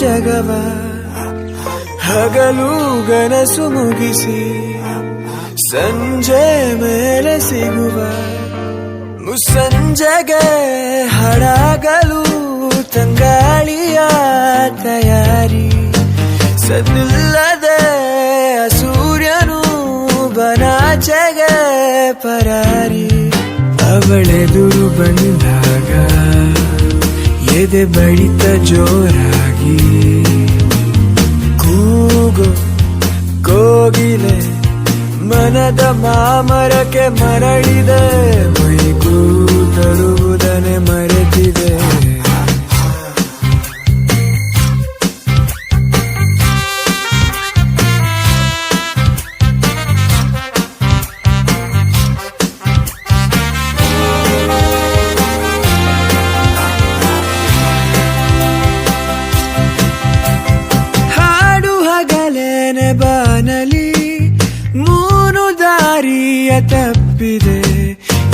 ಜಗವ ಹಗಲು ಗನಸು ಮುಗಿಸಿ ಸಂಜೆ ಮೇಲೆ ಸಿಗುವ ಮುಸ್ಸಂಜೆಗೆ ಹಡಗಲು ತಂಗಾಳಿಯ ತಯಾರಿ ಸದ್ದಿಲ್ಲದೆ ಸೂರ್ಯನು ಬನಾಚೆಗೆ ಪರಾರಿ ಅವಳೆದುರು ಬಂದಾಗ ಎದೆ ಬಡಿತ ಜೋರಾಗಿ ಕೂಗೋ ಕೋಗಿಲೆ ಮನದ ಮಾಮರಕ್ಕೆ ಮರಳಿದೆ ಮೈಗೂ ತರುವುದನೆ ಮರೆತಿದೆ ಬಾನಲಿ ಮೂನು ದಾರಿಯ ತಪ್ಪಿದೆ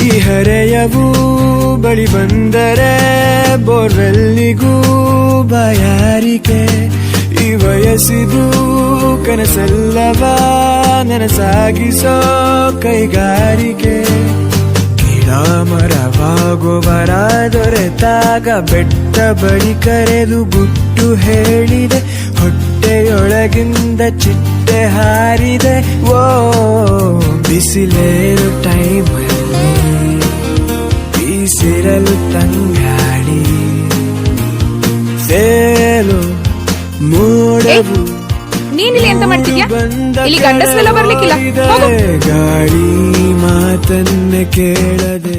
ಈ ಹರೆಯವು ಬಳಿ ಬಂದರೆ ಬೋರ್ವೆಲ್ಲಿಗೂ ಬಾಯಾರಿಕೆ ಈ ವಯಸ್ಸಿದು ಕನಸಲ್ಲವ ನನಸಾಗಿಸೋ ಕೈಗಾರಿಕೆ ಗಿಡ ಮರವಾಗುವರ ದೊರೆತಾಗ ಬೆಟ್ಟ ಬಳಿ ಕರೆದು ಗುಟ್ಟು ಹೇಳಿದೆ ಹೊಟ್ಟೆಯೊಳಗಿಂದ ಚಿಟ್ಟೆ ಹಾರಿದೆ ಓ ಬಿಸಿಲೇರು ಟೈಮಲ್ಲಿ ಬೀಸಿರಲು ತಂಗಾಳಿ ಸೇಲು ಮೂಡವು ನೀನಿಲ್ಲಿ ಎಂತ ಮಾಡ್ತಿದ್ಯಾ? ಇಲ್ಲಿ ಗಂಡಸರೆಲ್ಲ ಬರ್ಲಿಕ್ಕಿಲ್ಲ. ಗಾಳಿ ಮಾತನ್ನೇ ಕೇಳದೆ